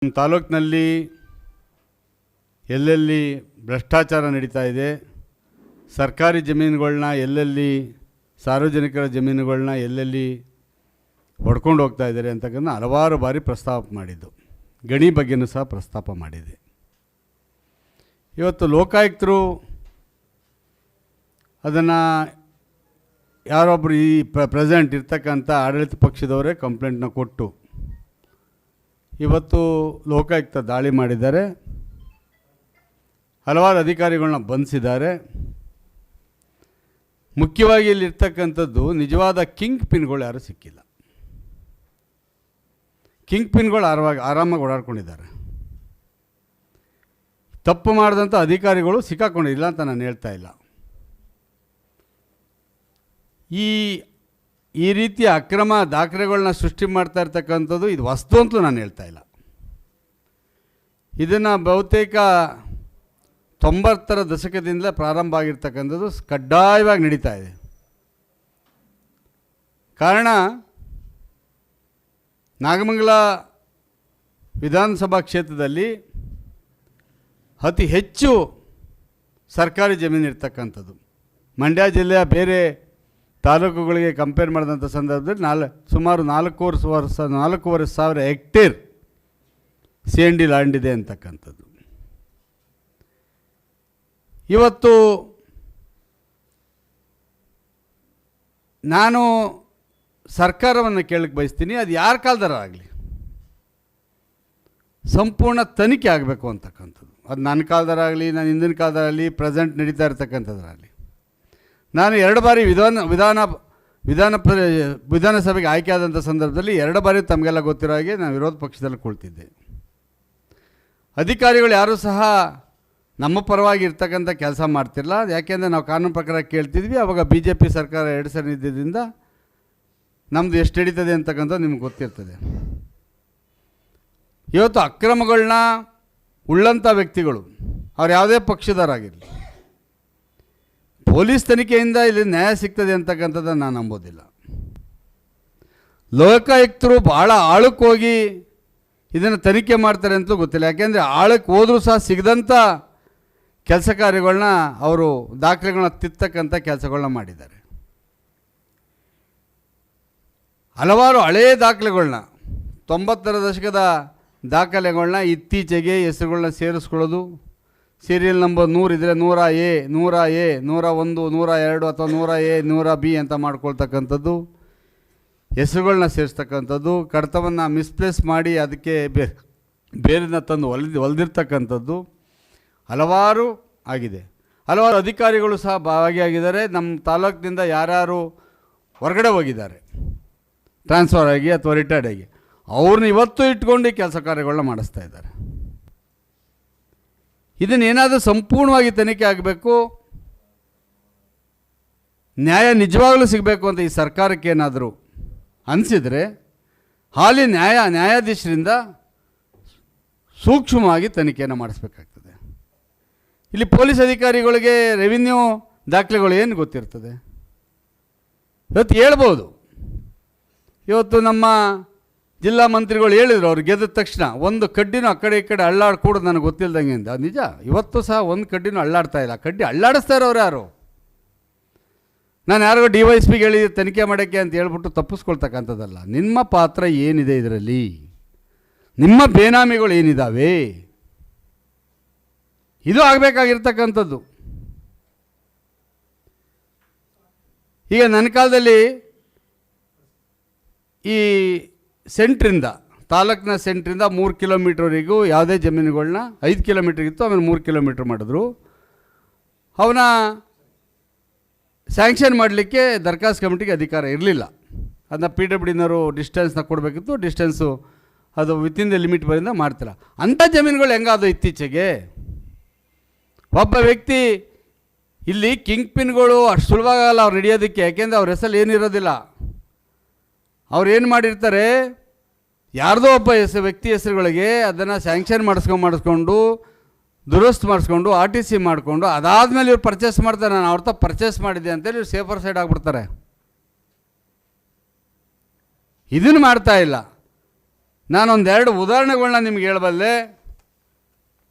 ನಮ್ಮ ತಾಲೂಕಿನಲ್ಲಿ ಎಲ್ಲೆಲ್ಲಿ ಭ್ರಷ್ಟಾಚಾರ ನಡೀತಾ ಇದೆ, ಸರ್ಕಾರಿ ಜಮೀನುಗಳನ್ನ ಎಲ್ಲೆಲ್ಲಿ ಸಾರ್ವಜನಿಕರ ಜಮೀನುಗಳನ್ನ ಎಲ್ಲೆಲ್ಲಿ ಹೊಡ್ಕೊಂಡು ಹೋಗ್ತಾ ಇದ್ದಾರೆ ಅಂತಕ್ಕಂಥ ಹಲವಾರು ಬಾರಿ ಪ್ರಸ್ತಾಪ ಮಾಡಿದ್ದು, ಗಣಿ ಬಗ್ಗೆನೂ ಸಹ ಪ್ರಸ್ತಾಪ ಮಾಡಿದೆ. ಇವತ್ತು ಲೋಕಾಯುಕ್ತರು ಅದನ್ನು ಯಾರೊಬ್ಬರು ಈ ಪ್ರೆಸೆಂಟ್ ಇರ್ತಕ್ಕಂಥ ಆಡಳಿತ ಪಕ್ಷದವರೇ ಕಂಪ್ಲೇಂಟ್ನ ಕೊಟ್ಟು ಇವತ್ತು ಲೋಕಾಯುಕ್ತ ದಾಳಿ ಮಾಡಿದ್ದಾರೆ, ಹಲವಾರು ಅಧಿಕಾರಿಗಳನ್ನ ಬಂಧಿಸಿದ್ದಾರೆ. ಮುಖ್ಯವಾಗಿ ಇಲ್ಲಿರ್ತಕ್ಕಂಥದ್ದು ನಿಜವಾದ ಕಿಂಗ್ ಪಿನ್ಗಳು ಯಾರೂ ಸಿಕ್ಕಿಲ್ಲ. ಕಿಂಗ್ ಪಿನ್ಗಳು ಆರಾಮಾಗಿ ಓಡಾಡ್ಕೊಂಡಿದ್ದಾರೆ. ತಪ್ಪು ಮಾಡಿದಂಥ ಅಧಿಕಾರಿಗಳು ಸಿಕ್ಕಾಕೊಂಡಿಲ್ಲ ಅಂತ ನಾನು ಹೇಳ್ತಾ ಇಲ್ಲ. ಈ ರೀತಿಯ ಅಕ್ರಮ ದಾಖಲೆಗಳನ್ನ ಸೃಷ್ಟಿ ಮಾಡ್ತಾ ಇರ್ತಕ್ಕಂಥದ್ದು ಇದು ವಸ್ತು ಅಂತಲೂ ನಾನು ಹೇಳ್ತಾ ಇಲ್ಲ. ಇದನ್ನು ಬಹುತೇಕ 90ರ ದಶಕದಿಂದಲೇ ಪ್ರಾರಂಭ ಆಗಿರ್ತಕ್ಕಂಥದ್ದು ಕಡ್ಡಾಯವಾಗಿ ನಡೀತಾ ಇದೆ. ಕಾರಣ ನಾಗಮಂಗಲ ವಿಧಾನಸಭಾ ಕ್ಷೇತ್ರದಲ್ಲಿ ಅತಿ ಹೆಚ್ಚು ಸರ್ಕಾರಿ ಜಮೀನು ಇರ್ತಕ್ಕಂಥದ್ದು. ಮಂಡ್ಯ ಜಿಲ್ಲೆಯ ಬೇರೆ ತಾಲೂಕುಗಳಿಗೆ ಕಂಪೇರ್ ಮಾಡಿದಂಥ ಸಂದರ್ಭದಲ್ಲಿ ಸುಮಾರು 4,500 ಹೆಕ್ಟೇರ್ CND ಲ್ಯಾಂಡ್ ಇದೆ ಅಂತಕ್ಕಂಥದ್ದು. ಇವತ್ತು ನಾನು ಸರ್ಕಾರವನ್ನು ಕೇಳಕ್ಕೆ ಬಯಸ್ತೀನಿ, ಅದು ಯಾರ ಕಾಲದಾರ ಆಗಲಿ ಸಂಪೂರ್ಣ ತನಿಖೆ ಆಗಬೇಕು ಅಂತಕ್ಕಂಥದ್ದು. ಅದು ನನ್ನ ಕಾಲದಾರಾಗಲಿ, ನಾನು ಹಿಂದಿನ ಕಾಲದಾಗಲಿ, ಪ್ರೆಸೆಂಟ್ ನಡೀತಾ ಇರ್ತಕ್ಕಂಥದ್ರಾಗಲಿ. ನಾನು 2 ಬಾರಿ ವಿಧಾನಸಭೆಗೆ ಆಯ್ಕೆ ಆದಂಥ ಸಂದರ್ಭದಲ್ಲಿ 2 ಬಾರಿ ತಮಗೆಲ್ಲ ಗೊತ್ತಿರೋ ಹಾಗೆ ನಾನು ವಿರೋಧ ಪಕ್ಷದಲ್ಲಿ ಕುಳಿತಿದ್ದೆ. ಅಧಿಕಾರಿಗಳು ಯಾರೂ ಸಹ ನಮ್ಮ ಪರವಾಗಿ ಇರ್ತಕ್ಕಂಥ ಕೆಲಸ ಮಾಡ್ತಿರಲ್ಲ. ಯಾಕೆಂದರೆ ನಾವು ಕಾನೂನು ಪ್ರಕಾರ ಕೇಳ್ತಿದ್ವಿ. ಆವಾಗ BJP ಸರ್ಕಾರ 2 ಸರಿ ಇದ್ದಿದ್ದರಿಂದ ನಮ್ಮದು ಎಷ್ಟು ನಡೀತದೆ ಅಂತಕ್ಕಂಥದ್ದು ನಿಮ್ಗೆ ಗೊತ್ತಿರ್ತದೆ. ಇವತ್ತು ಅಕ್ರಮಗಳನ್ನ ಉಳ್ಳಂಥ ವ್ಯಕ್ತಿಗಳು ಅವ್ರು ಯಾವುದೇ ಪಕ್ಷದವರಾಗಿರಲಿ, ಪೊಲೀಸ್ ತನಿಖೆಯಿಂದ ಇಲ್ಲಿ ನ್ಯಾಯ ಸಿಗ್ತದೆ ಅಂತಕ್ಕಂಥದ್ದನ್ನು ನಾನು ನಂಬೋದಿಲ್ಲ. ಲೋಕಾಯುಕ್ತರು ಭಾಳ ಆಳಕ್ಕೆ ಹೋಗಿ ಇದನ್ನು ತನಿಖೆ ಮಾಡ್ತಾರೆ ಅಂತಲೂ ಗೊತ್ತಿಲ್ಲ. ಯಾಕೆಂದರೆ ಆಳಕ್ಕೆ ಹೋದರೂ ಸಹ ಸಿಗದಂಥ ಕೆಲಸ ಕಾರ್ಯಗಳನ್ನ ಅವರು ದಾಖಲೆಗಳನ್ನ ತಿರ್ತಕ್ಕಂಥ ಕೆಲಸಗಳನ್ನ ಮಾಡಿದ್ದಾರೆ. ಹಲವಾರು ಹಳೆಯ ದಾಖಲೆಗಳನ್ನ 90ರ ದಶಕದ ದಾಖಲೆಗಳನ್ನ ಇತ್ತೀಚೆಗೆ ಹೆಸರುಗಳನ್ನ ಸೇರಿಸ್ಕೊಳ್ಳೋದು, ಸೀರಿಯಲ್ ನಂಬರ್ 100 ಇದ್ದರೆ 100A, 100A, 101, 102 ಅಥವಾ 100A, 100B ಅಂತ ಮಾಡ್ಕೊಳ್ತಕ್ಕಂಥದ್ದು, ಹೆಸರುಗಳನ್ನ ಸೇರಿಸ್ತಕ್ಕಂಥದ್ದು, ಕಡತವನ್ನು ಮಿಸ್ಪ್ಲೇಸ್ ಮಾಡಿ ಅದಕ್ಕೆ ಬೇರೆನ ತಂದು ಹೊಲಿದಿರ್ತಕ್ಕಂಥದ್ದು ಹಲವಾರು ಆಗಿದೆ. ಹಲವಾರು ಅಧಿಕಾರಿಗಳು ಸಹ ಭಾಗಿಯಾಗಿದ್ದಾರೆ. ನಮ್ಮ ತಾಲೂಕಿನಿಂದ ಯಾರ್ಯಾರು ಹೊರಗಡೆ ಹೋಗಿದ್ದಾರೆ ಟ್ರಾನ್ಸ್ಫರ್ ಆಗಿ ಅಥವಾ ರಿಟೈರ್ಡ್ ಆಗಿ, ಅವ್ರನ್ನ ಇವತ್ತು ಇಟ್ಕೊಂಡು ಕೆಲಸ ಕಾರ್ಯಗಳನ್ನ ಮಾಡಿಸ್ತಾ ಇದ್ದಾರೆ. ಇದನ್ನೇನಾದರೂ ಸಂಪೂರ್ಣವಾಗಿ ತನಿಖೆ ಆಗಬೇಕು, ನ್ಯಾಯ ನಿಜವಾಗಲೂ ಸಿಗಬೇಕು ಅಂತ ಈ ಸರ್ಕಾರಕ್ಕೆ ಏನಾದರೂ ಅನಿಸಿದರೆ ಹಾಲಿ ನ್ಯಾಯಾಧೀಶರಿಂದ ಸೂಕ್ಷ್ಮವಾಗಿ ತನಿಖೆಯನ್ನು ಮಾಡಿಸ್ಬೇಕಾಗ್ತದೆ. ಇಲ್ಲಿ ಪೊಲೀಸ್ ಅಧಿಕಾರಿಗಳಿಗೆ ರೆವಿನ್ಯೂ ದಾಖಲೆಗಳು ಏನು ಗೊತ್ತಿರ್ತದೆ? ಇವತ್ತು ಹೇಳ್ಬೋದು. ಇವತ್ತು ನಮ್ಮ ಜಿಲ್ಲಾ ಮಂತ್ರಿಗಳು ಹೇಳಿದರು, ಅವ್ರು ಗೆದ್ದ ತಕ್ಷಣ ಒಂದು ಕಡ್ಡಿನೂ ಆ ಕಡೆ ಈ ಕಡೆ ಅಳ್ಳಾಡ್ಕೂಡೋದು ನನಗೆ ಗೊತ್ತಿಲ್ದಂಗೆ ಅಂತ. ನಿಜ, ಇವತ್ತು ಸಹ ಒಂದು ಕಡ್ಡಿನೂ ಅಳ್ಳಾಡ್ತಾ ಇಲ್ಲ. ಕಡ್ಡಿ ಅಳ್ಳಾಡಿಸ್ತಾ ಇರೋರು ಯಾರು? ನಾನು ಯಾರಿಗೋ DYSPಗೆ ಹೇಳಿ ತನಿಖೆ ಮಾಡೋಕ್ಕೆ ಅಂತ ಹೇಳ್ಬಿಟ್ಟು ತಪ್ಪಿಸ್ಕೊಳ್ತಕ್ಕಂಥದ್ದಲ್ಲ. ನಿಮ್ಮ ಪಾತ್ರ ಏನಿದೆ ಇದರಲ್ಲಿ? ನಿಮ್ಮ ಬೇನಾಮಿಗಳು ಏನಿದ್ದಾವೆ? ಇದು ಆಗಬೇಕಾಗಿರ್ತಕ್ಕಂಥದ್ದು. ಈಗ ನನ್ನ ಕಾಲದಲ್ಲಿ ಈ ಸೆಂಟ್ರಿಂದ, ತಾಲೂಕಿನ ಸೆಂಟ್ರಿಂದ 3 ಕಿಲೋಮೀಟ್ರ್ವರೆಗೂ ಯಾವುದೇ ಜಮೀನುಗಳನ್ನ 5 ಕಿಲೋಮೀಟ್ರಿಗಿತ್ತು, ಆಮೇಲೆ 3 ಕಿಲೋಮೀಟ್ರ್ ಮಾಡಿದ್ರು. ಅವನ್ನ ಸ್ಯಾಂಕ್ಷನ್ ಮಾಡಲಿಕ್ಕೆ ದರ್ಖಾಸ್ತು ಕಮಿಟಿಗೆ ಅಧಿಕಾರ ಇರಲಿಲ್ಲ. ಅದನ್ನ PWDನವರು ಡಿಸ್ಟೆನ್ಸ್ನ ಕೊಡಬೇಕಿತ್ತು. ಡಿಸ್ಟೆನ್ಸು ಅದು ವಿತಿನ್ ದ ಲಿಮಿಟ್ ಬರಿಂದ ಮಾಡ್ತಿಲ್ಲ. ಅಂಥ ಜಮೀನುಗಳು ಹೆಂಗಾದು ಇತ್ತೀಚೆಗೆ? ಒಬ್ಬ ವ್ಯಕ್ತಿ ಇಲ್ಲಿ ಕಿಂಗ್ ಪಿನ್ಗಳು ಅಷ್ಟು ಸುಲಭವಾಗಲ್ಲ ಅವ್ರು ಹಿಡಿಯೋದಕ್ಕೆ. ಯಾಕೆಂದರೆ ಅವ್ರ ಹೆಸರು ಏನಿರೋದಿಲ್ಲ. ಅವ್ರು ಏನು ಮಾಡಿರ್ತಾರೆ, ಯಾರ್ದೋ ಒಬ್ಬ ವ್ಯಕ್ತಿ ಹೆಸರುಗಳಿಗೆ ಅದನ್ನು ಸ್ಯಾಂಕ್ಷನ್ ಮಾಡಿಸ್ಕೊಂಡು ದುರಸ್ತು ಮಾಡಿಸ್ಕೊಂಡು RTC ಮಾಡಿಕೊಂಡು ಅದಾದಮೇಲೆ ಇವ್ರು ಪರ್ಚೇಸ್ ಮಾಡ್ತಾರೆ. ನಾನು ಅವ್ರ ಪರ್ಚೇಸ್ ಮಾಡಿದ್ದೆ ಅಂತೇಳಿ ಇವ್ರು ಸೇಫರ್ ಸೈಡ್ ಆಗಿಬಿಡ್ತಾರೆ. ಇದನ್ನು ಮಾಡ್ತಾ ಇಲ್ಲ. ನಾನೊಂದೆರಡು ಉದಾಹರಣೆಗಳನ್ನ ನಿಮ್ಗೆ ಹೇಳಬಲ್ಲೆ.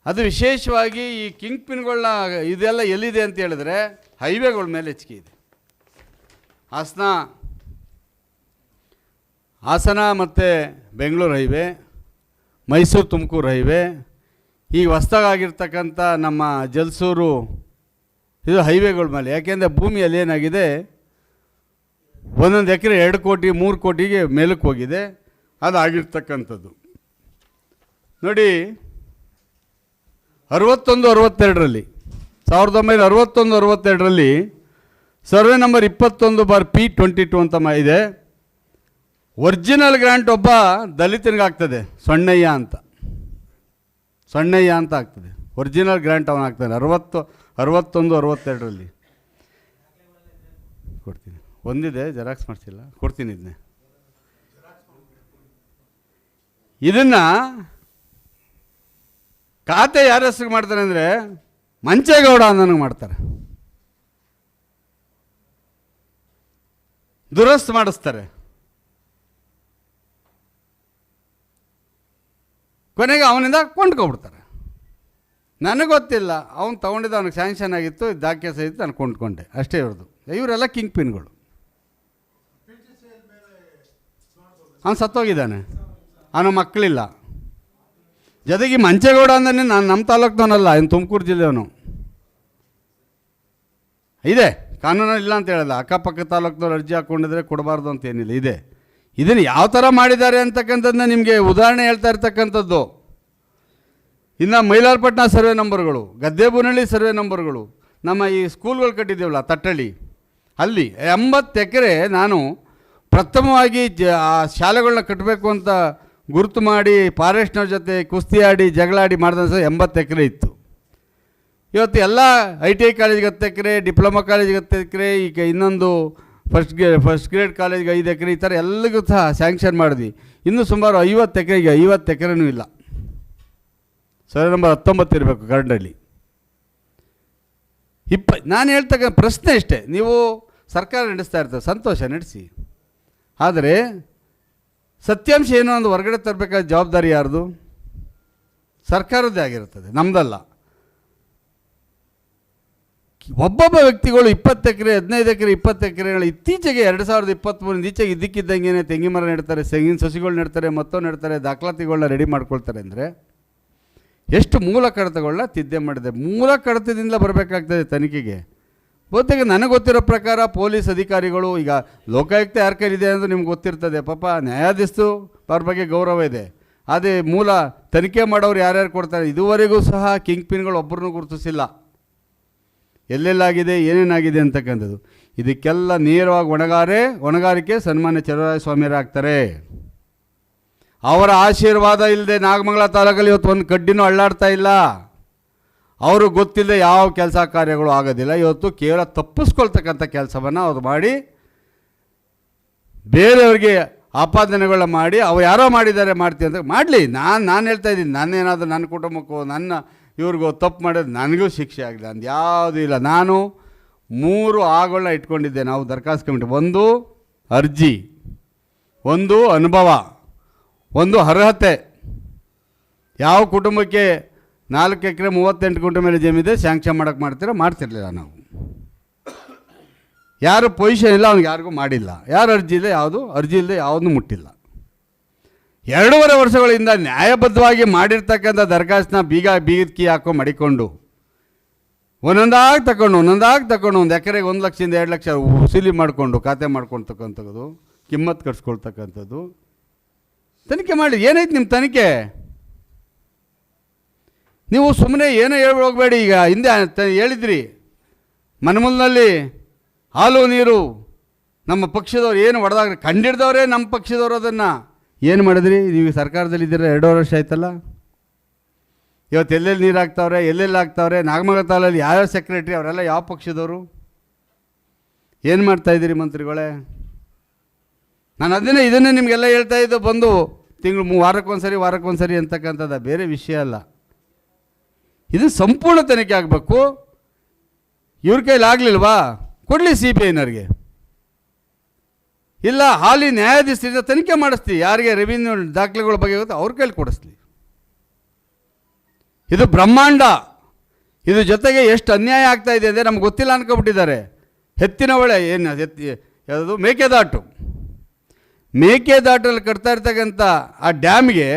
ಅದು ವಿಶೇಷವಾಗಿ ಈ ಕಿಂಗ್ ಪಿನ್ಗಳನ್ನ ಇದೆಲ್ಲ ಎಲ್ಲಿದೆ ಅಂತ ಹೇಳಿದ್ರೆ ಹೈವೇಗಳ ಮೇಲೆ ಹೆಚ್ಚಿಗೆ ಇದೆ. ಹಾಸನ ಮತ್ತು ಬೆಂಗಳೂರು ಹೈವೇ, ಮೈಸೂರು ತುಮಕೂರು ಹೈವೇ, ಈಗ ಹೊಸ್ದಾಗಿರ್ತಕ್ಕಂಥ ನಮ್ಮ ಜಲಸೂರು, ಇದು ಹೈವೇಗಳ ಮೇಲೆ. ಯಾಕೆಂದರೆ ಭೂಮಿಯಲ್ಲಿ ಏನಾಗಿದೆ, ಒಂದೊಂದು ಎಕರೆ 2 ಕೋಟಿ 3 ಕೋಟಿಗೆ ಮೇಲಕ್ಕೆ ಹೋಗಿದೆ. ಅದು ಆಗಿರ್ತಕ್ಕಂಥದ್ದು ನೋಡಿ. 61-62ರಲ್ಲಿ 1961-62ರಲ್ಲಿ ಸರ್ವೆ ನಂಬರ್ 21/P22 ಅಂತ ಇದೆ. ಒರಿಜಿನಲ್ ಗ್ರಾಂಟ್ ಒಬ್ಬ ದಲಿತನಿಗಾಗ್ತದೆ, ಸೊಣ್ಣಯ್ಯ ಅಂತ ಆಗ್ತದೆ. ಒರಿಜಿನಲ್ ಗ್ರಾಂಟ್ ಅವನಾಗ್ತಾನೆ 61-62ರಲ್ಲಿ. ಕೊಡ್ತೀನಿ, ಒಂದಿದೆ, ಜೆರಾಕ್ಸ್ ಮಾಡಿಸಿಲ್ಲ, ಕೊಡ್ತೀನಿ. ಇದನ್ನು ಖಾತೆ ಯಾರ ಹೆಸರು ಮಾಡ್ತಾರೆ ಅಂದರೆ ಮಂಚೇಗೌಡ ನನಗೆ ಮಾಡ್ತಾರೆ, ದುರಸ್ತು ಮಾಡಿಸ್ತಾರೆ. ಕೊನೆಗೆ ಅವನಿಂದ ಕೊಂಡ್ಕೊಬಿಡ್ತಾರೆ. ನನಗೆ ಗೊತ್ತಿಲ್ಲ, ಅವನು ತೊಗೊಂಡಿದ್ದ, ಅವನಿಗೆ ಸ್ಯಾಂಕ್ಷನ್ ಆಗಿತ್ತು, ದಾಖಲೆ ಸಹಿತ ನಾನು ಕೊಂಡ್ಕೊಂಡೆ, ಅಷ್ಟೇ ಇವ್ರದ್ದು. ಇವರೆಲ್ಲ ಕಿಂಗ್ ಪಿನ್ಗಳು. ಅವನು ಸತ್ತೋಗಿದ್ದಾನೆ, ಅವನ ಮಕ್ಕಳಿಲ್ಲ. ಜೊತೆಗೆ ಮಂಚೇಗೌಡ ಅಂದರೆ ನಾನು ನಮ್ಮ ತಾಲೂಕ್ನವನಲ್ಲ, ಇನ್ನು ತುಮಕೂರು ಜಿಲ್ಲೆಯವನು. ಇದೆ ಕಾನೂನಲ್ಲಿ ಇಲ್ಲ ಅಂತ ಹೇಳಲ್ಲ, ಅಕ್ಕಪಕ್ಕ ತಾಲೂಕ್ನವ್ರು ಅರ್ಜಿ ಹಾಕ್ಕೊಂಡಿದ್ರೆ ಕೊಡಬಾರ್ದು ಅಂತ ಏನಿಲ್ಲ, ಇದೆ. ಇದನ್ನು ಯಾವ ಥರ ಮಾಡಿದ್ದಾರೆ ಅಂತಕ್ಕಂಥದ್ದನ್ನ ನಿಮಗೆ ಉದಾಹರಣೆ ಹೇಳ್ತಾ ಇರ್ತಕ್ಕಂಥದ್ದು. ಇನ್ನು ಮೈಲಾರಪಟ್ಟಣ ಸರ್ವೆ ನಂಬರ್ಗಳು, ಗದ್ದೆಬೂನಹಳ್ಳಿ ಸರ್ವೆ ನಂಬರ್ಗಳು, ನಮ್ಮ ಈ ಸ್ಕೂಲ್ಗಳು ಕಟ್ಟಿದ್ದೀವಲ್ಲ ತಟ್ಟಳ್ಳಿ, ಅಲ್ಲಿ 80 ಎಕರೆ ನಾನು ಪ್ರಥಮವಾಗಿ ಆ ಶಾಲೆಗಳನ್ನ ಕಟ್ಟಬೇಕು ಅಂತ ಗುರುತು ಮಾಡಿ ಫಾರೆಸ್ಟ್ನವ್ರ ಜೊತೆ ಕುಸ್ತಿ ಆಡಿ ಜಗಳಾಡಿ ಮಾಡಿದ 80 ಎಕರೆ ಇತ್ತು. ಇವತ್ತು ಎಲ್ಲ ITI ಕಾಲೇಜಿಗೆ 10 ಎಕರೆ, ಡಿಪ್ಲೊಮಾ ಕಾಲೇಜಿಗೆ 10 ಎಕರೆ, ಈಗ ಇನ್ನೊಂದು ಫಸ್ಟ್ ಗ್ರೇಡ್ ಕಾಲೇಜ್ಗೆ 5 ಎಕರೆ, ಈ ಥರ ಎಲ್ಲರಿಗೂ ಸಹ ಸ್ಯಾಂಕ್ಷನ್ ಮಾಡಿದ್ವಿ. ಇನ್ನೂ ಸುಮಾರು 50 ಎಕರೆಗೆ 50 ಎಕರೆನೂ ಇಲ್ಲ. ಸರ್ವೆ ನಂಬರ್ 19 ಇರಬೇಕು ಕರಡಲ್ಲಿ. ನಾನು ಹೇಳ್ತಕ್ಕ ಪ್ರಶ್ನೆ ಇಷ್ಟೇ, ನೀವು ಸರ್ಕಾರ ನಡೆಸ್ತಾ ಇರ್ತದೆ, ಸಂತೋಷ ನಡೆಸಿ, ಆದರೆ ಸತ್ಯಾಂಶ ಏನು ಒಂದು ಹೊರಗಡೆ ತರಬೇಕಾದ ಜವಾಬ್ದಾರಿ ಯಾರ್ದು? ಸರ್ಕಾರದ್ದೇ ಆಗಿರ್ತದೆ, ನಮ್ಮದಲ್ಲ. ಒಬ್ಬೊಬ್ಬ ವ್ಯಕ್ತಿಗಳು 20 ಎಕರೆ 15 ಎಕರೆ 20 ಎಕರೆಗಳು ಇತ್ತೀಚೆಗೆ 2023 ಈಚೆಗೆ ಇದ್ದಕ್ಕಿದ್ದಂಗೆ ತೆಂಗಿನ ಮರ ನೆಡ್ತಾರೆ, ತೆಂಗಿನ ಸಸಿಗಳು ನೆಡ್ತಾರೆ, ಮತ್ತೊಂದು ನೆಡ್ತಾರೆ, ದಾಖಲಾತಿಗಳನ್ನ ರೆಡಿ ಮಾಡ್ಕೊಳ್ತಾರೆ. ಅಂದರೆ ಎಷ್ಟು ಮೂಲ ಕಡತಗಳನ್ನ ತಿದ್ದೆ ಮಾಡಿದೆ. ಮೂಲ ಕಡತದಿಂದ ಬರಬೇಕಾಗ್ತದೆ ತನಿಖೆಗೆ. ಬಹುತೇಕ ನನಗೆ ಗೊತ್ತಿರೋ ಪ್ರಕಾರ ಪೊಲೀಸ್ ಅಧಿಕಾರಿಗಳು, ಈಗ ಲೋಕಾಯುಕ್ತ ಯಾರ ಕೈಲಿದೆ ಅಂತ ನಿಮ್ಗೆ ಗೊತ್ತಿರ್ತದೆ, ಪಾಪ ನ್ಯಾಯಾಧೀಶರು ಅವ್ರ ಬಗ್ಗೆ ಗೌರವ ಇದೆ. ಅದೇ ಮೂಲ ತನಿಖೆ ಮಾಡೋರು ಯಾರ್ಯಾರು ಕೊಡ್ತಾರೆ, ಇದುವರೆಗೂ ಸಹ ಕಿಂಗ್ ಪಿನ್ಗಳು ಒಬ್ಬರನ್ನೂ ಗುರುತಿಸಿಲ್ಲ. ಎಲ್ಲೆಲ್ಲಾಗಿದೆ, ಏನೇನಾಗಿದೆ ಅಂತಕ್ಕಂಥದ್ದು. ಇದಕ್ಕೆಲ್ಲ ನೇರವಾಗಿ ಹೊಣೆಗಾರಿಕೆ ಸನ್ಮಾನ್ಯ ಚಲುವರಾಯ ಸ್ವಾಮಿಯರೇ ಆಗ್ತಾರೆ. ಅವರ ಆಶೀರ್ವಾದ ಇಲ್ಲದೆ ನಾಗಮಂಗಲ ತಾಲೂಕಲ್ಲಿ ಇವತ್ತು ಒಂದು ಕಡ್ಡಿನೂ ಅಳ್ಳಾಡ್ತಾ ಇಲ್ಲ. ಅವರು ಗೊತ್ತಿಲ್ಲದೆ ಯಾವ ಕೆಲಸ ಕಾರ್ಯಗಳು ಆಗೋದಿಲ್ಲ. ಇವತ್ತು ಕೇವಲ ತಪ್ಪಿಸ್ಕೊಳ್ತಕ್ಕಂಥ ಕೆಲಸವನ್ನು ಅವ್ರು ಮಾಡಿ ಬೇರೆಯವ್ರಿಗೆ ಆಪಾದನೆಗಳನ್ನ ಮಾಡಿ ಅವ್ರು ಯಾರೋ ಮಾಡಿದ್ದಾರೆ ಮಾಡ್ತೀವಿ ಅಂತ ಮಾಡಲಿ. ನಾನು ಹೇಳ್ತಾ ಇದ್ದೀನಿ, ನಾನೇನಾದರೂ ನನ್ನ ಕುಟುಂಬಕ್ಕೋ ನನ್ನ ಇವ್ರಿಗೂ ತಪ್ಪು ಮಾಡೋದು ನನಗೂ ಶಿಕ್ಷೆ ಆಗಲಿ ಅಂದು ಯಾವುದೂ ಇಲ್ಲ. ನಾನು 3 ಆಗಳನ್ನ ಇಟ್ಕೊಂಡಿದ್ದೆ ನಾವು ದರಖಾಸ್ತು ಕಮಿಟಿ. ಒಂದು ಅರ್ಜಿ, ಒಂದು ಅನುಭವ, ಒಂದು ಅರ್ಹತೆ. ಯಾವ ಕುಟುಂಬಕ್ಕೆ 4 ಎಕರೆ 38 ಗುಂಟೆ ಮೇಲೆ ಜಮೀನಿದೆ ಸ್ಯಾಂಕ್ಷನ್ ಮಾಡೋಕ್ಕೆ ಮಾಡ್ತಿರಲಿಲ್ಲ ನಾವು. ಯಾರು ಪೊಸಿಷನ್ ಇಲ್ಲ ಅವ್ನಿಗೆ ಯಾರಿಗೂ ಮಾಡಿಲ್ಲ. ಯಾರು ಅರ್ಜಿ ಇಲ್ಲದೆ ಯಾವುದೂ ಮುಟ್ಟಿಲ್ಲ. 2.5 ವರ್ಷಗಳಿಂದ ನ್ಯಾಯಬದ್ಧವಾಗಿ ಮಾಡಿರ್ತಕ್ಕಂಥ ದರಖಾಸ್ತನ್ನ ಬೀಗದ ಕೀ ಹಾಕೋ ಮಡಿಕೊಂಡು ಒಂದೊಂದಾಗಿ ತಗೊಂಡು 1 ಎಕರೆಗೆ 1 ಲಕ್ಷದಿಂದ 2 ಲಕ್ಷ ವಸೂಲಿ ಮಾಡಿಕೊಂಡು ಖಾತೆ ಮಾಡ್ಕೊಳ್ತಕ್ಕಂಥದ್ದು, ಕಿಮ್ಮತ್ತು ಕಟ್ಸ್ಕೊಳ್ತಕ್ಕಂಥದ್ದು. ತನಿಖೆ ಮಾಡಿ. ಏನೈತೆ ನಿಮ್ಮ ತನಿಖೆ? ನೀವು ಸುಮ್ಮನೆ ಏನೋ ಹೋಗಬೇಡಿ. ಈಗ ಹಿಂದೆ ಹೇಳಿದ್ರಿ, ಮನಮೂಲಿನಲ್ಲಿ ಹಾಲು ನೀರು ನಮ್ಮ ಪಕ್ಷದವ್ರು ಏನು ಹೊಡೆದಾಗ ಕಂಡಿಡ್ದವ್ರೆ ನಮ್ಮ ಪಕ್ಷದವರು. ಅದನ್ನು ಏನು ಮಾಡಿದ್ರಿ ನೀವು? ಸರ್ಕಾರದಲ್ಲಿದ್ದೀರ 2.5 ವರ್ಷ ಆಯ್ತಲ್ಲ. ಇವತ್ತು ಎಲ್ಲೆಲ್ಲಿ ನೀರು ಹಾಕ್ತಾವ್ರೆ, ಎಲ್ಲೆಲ್ಲಿ ಹಾಕ್ತಾವ್ರೆ? ನಾಗಮಂಗಲ ತಾಲೂಕಲ್ಲಿ ಯಾವ್ಯಾವ ಸೆಕ್ರೆಟ್ರಿ ಅವರೆಲ್ಲ ಯಾವ ಪಕ್ಷದವರು? ಏನು ಮಾಡ್ತಾಯಿದ್ದೀರಿ ಮಂತ್ರಿಗಳೇ? ನಾನು ಇದನ್ನೇ ನಿಮಗೆಲ್ಲ ಹೇಳ್ತಾ ಇದ್ದು, ಬಂದು ತಿಂಗಳು ವಾರಕ್ಕೊಂದ್ಸರಿ ಅಂತಕ್ಕಂಥದ್ದು ಬೇರೆ ವಿಷಯ ಅಲ್ಲ. ಇದು ಸಂಪೂರ್ಣ ತನಿಖೆ ಆಗಬೇಕು. ಇವ್ರ ಕೈಲಿ ಆಗಲಿಲ್ವಾ, ಕೊಡಲಿ CBIನವ್ರಿಗೆ. ಇಲ್ಲ ಹಾಲಿ ನ್ಯಾಯಾಧೀಶರಿಂದ ತನಿಖೆ ಮಾಡಿಸ್ಲಿ, ಯಾರಿಗೆ ರೆವಿನ್ಯೂ ದಾಖಲೆಗಳ ಬಗ್ಗೆ ಗೊತ್ತು ಅವ್ರ ಕೈಲಿ ಕೊಡಿಸ್ಲಿ. ಇದು ಬ್ರಹ್ಮಾಂಡ. ಇದು ಜೊತೆಗೆ ಎಷ್ಟು ಅನ್ಯಾಯ ಆಗ್ತಾ ಇದೆ ಅಂದರೆ ನಮ್ಗೆ ಗೊತ್ತಿಲ್ಲ ಅನ್ಕೊಬಿಟ್ಟಿದ್ದಾರೆ. ಎತ್ತಿನ ಹೊಳೆ ಏನು ಯಾವುದು ಮೇಕೆದಾಟಲ್ಲಿ ಕಟ್ತಾ ಇರ್ತಕ್ಕಂಥ ಆ ಡ್ಯಾಮ್ಗೆ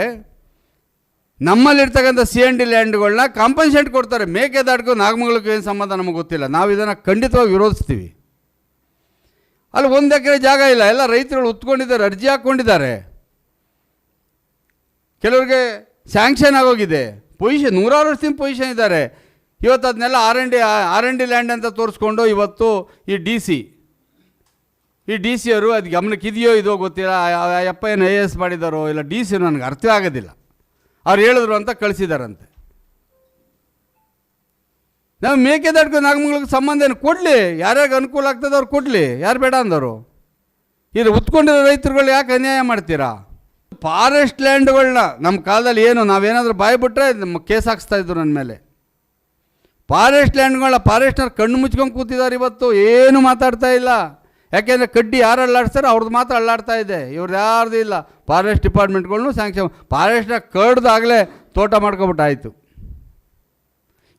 ನಮ್ಮಲ್ಲಿರ್ತಕ್ಕಂಥ CND ಲ್ಯಾಂಡ್ಗಳನ್ನ ಕಾಂಪನ್ಸೇಟ್ ಕೊಡ್ತಾರೆ. ಮೇಕೆದಾಟಕ್ಕೂ ನಾಗಮಂಗಲಕ್ಕೂ ಏನು ಸಂಬಂಧ ನಮಗೆ ಗೊತ್ತಿಲ್ಲ. ನಾವು ಇದನ್ನು ಖಂಡಿತವಾಗಿ ವಿರೋಧಿಸ್ತೀವಿ. ಅಲ್ಲಿ 1 ಎಕರೆ ಜಾಗ ಇಲ್ಲ, ಎಲ್ಲ ರೈತರುಗಳು ಉತ್ಕೊಂಡಿದ್ದಾರೆ, ಅರ್ಜಿ ಹಾಕ್ಕೊಂಡಿದ್ದಾರೆ. ಕೆಲವ್ರಿಗೆ ಸ್ಯಾಂಕ್ಷನ್ ಆಗೋಗಿದೆ, ಪೊಸಿಷನ್ 100 ವರ್ಷದಿಂದ ಪೊಸಿಷನ್ ಇದ್ದಾರೆ. ಇವತ್ತು ಅದನ್ನೆಲ್ಲ R&D ಲ್ಯಾಂಡ್ ಅಂತ ತೋರಿಸ್ಕೊಂಡು ಇವತ್ತು ಈ DC ಅವರು ಅದು ಗಮನಕ್ಕೆ ಇದೆಯೋ ಇದೋ ಗೊತ್ತಿಲ್ಲ. ಅಪ್ಪ ಏನು IAS ಮಾಡಿದಾರೋ ಇಲ್ಲ DC ನನಗೆ ಅರ್ಥವೇ ಆಗೋದಿಲ್ಲ. ಅವ್ರು ಹೇಳಿದ್ರು ಅಂತ ಕಳಿಸಿದಾರಂತೆ. ನಾವು ಮೇಕೆದಾಟು ನಾಗಮಂಗಲಕ್ಕೆ ಸಂಬಂಧ ಏನು ಕೊಡಲಿ, ಯಾರ್ಯಾರಿಗೆ ಅನುಕೂಲ ಆಗ್ತದೆ ಅವ್ರು ಕೊಡಲಿ, ಯಾರು ಬೇಡ ಅಂದವರು. ಇದು ಉತ್ಕೊಂಡಿರೋ ರೈತರುಗಳು ಯಾಕೆ ಅನ್ಯಾಯ ಮಾಡ್ತೀರಾ? ಫಾರೆಸ್ಟ್ ಲ್ಯಾಂಡ್ಗಳನ್ನ ನಮ್ಮ ಕಾಲದಲ್ಲಿ ಏನು ನಾವೇನಾದರೂ ಬಾಯ್ಬಿಟ್ರೆ ಕೇಸ್ ಹಾಕ್ಸ್ತಾಯಿದ್ರು ನನ್ನ ಮೇಲೆ. ಫಾರೆಸ್ಟ್ ಲ್ಯಾಂಡ್ಗಳನ್ನ ಫಾರೆಸ್ಟ್ನವ್ರು ಕಣ್ಣು ಮುಚ್ಕೊಂಡು ಕೂತಿದ್ದಾರೆ. ಇವತ್ತು ಏನು ಮಾತಾಡ್ತಾ ಇಲ್ಲ. ಯಾಕೆಂದರೆ ಕಡ್ಡಿ ಯಾರು ಅಲ್ಲಾಡ್ತಾರೆ ಅವ್ರದ್ದು ಮಾತ್ರ ಅಲ್ಲಾಡ್ತಾ ಇದೆ, ಇವ್ರದ್ದು ಯಾರ್ದು ಇಲ್ಲ. ಫಾರೆಸ್ಟ್ ಡಿಪಾರ್ಟ್ಮೆಂಟ್ಗಳ್ನು ಸ್ಯಾಂಕ್ಷನ್, ಫಾರೆಸ್ಟ್ನ ಕಡ್ದಾಗಲೇ ತೋಟ ಮಾಡ್ಕೊಬಿಟ್ಟಾಯಿತು.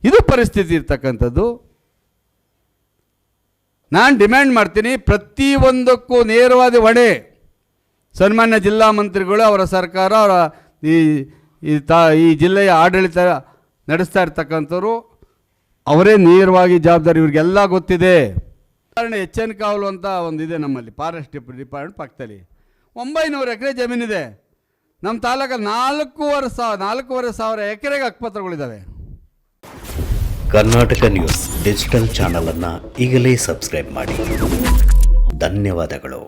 ಇದು ಪರಿಸ್ಥಿತಿ ಇರ್ತಕ್ಕಂಥದ್ದು. ನಾನು ಡಿಮ್ಯಾಂಡ್ ಮಾಡ್ತೀನಿ, ಪ್ರತಿಯೊಂದಕ್ಕೂ ನೇರವಾದ ಹೊಣೆ ಸನ್ಮಾನ್ಯ ಜಿಲ್ಲಾ ಮಂತ್ರಿಗಳು, ಅವರ ಸರ್ಕಾರ, ಅವರ ಈ ಜಿಲ್ಲೆಯ ಆಡಳಿತ ನಡೆಸ್ತಾ ಇರ್ತಕ್ಕಂಥವ್ರು ಅವರೇ ನೇರವಾಗಿ ಜವಾಬ್ದಾರಿ. ಇವ್ರಿಗೆಲ್ಲ ಗೊತ್ತಿದೆ. ಉದಾಹರಣೆ HN ಕಾವಲು ಅಂತ ಒಂದಿದೆ ನಮ್ಮಲ್ಲಿ, ಫಾರೆಸ್ಟ್ ಡಿಪಾರ್ಟ್ಮೆಂಟ್ ಪಕ್ಕದಲ್ಲಿ 900 ಎಕರೆ ಜಮೀನಿದೆ. ನಮ್ಮ ತಾಲೂಕಲ್ಲಿ 4,500 ಎಕರೆಗೆ ಹಕ್ಕುಪತ್ರಗಳಿದ್ದಾವೆ. ಕರ್ನಾಟಕ ನ್ಯೂಸ್ ಡಿಜಿಟಲ್ ಚಾನಲ್ ಅನ್ನು ಈಗಲೇ ಸಬ್ಸ್ಕ್ರೈಬ್ ಮಾಡಿ. ಧನ್ಯವಾದಗಳು.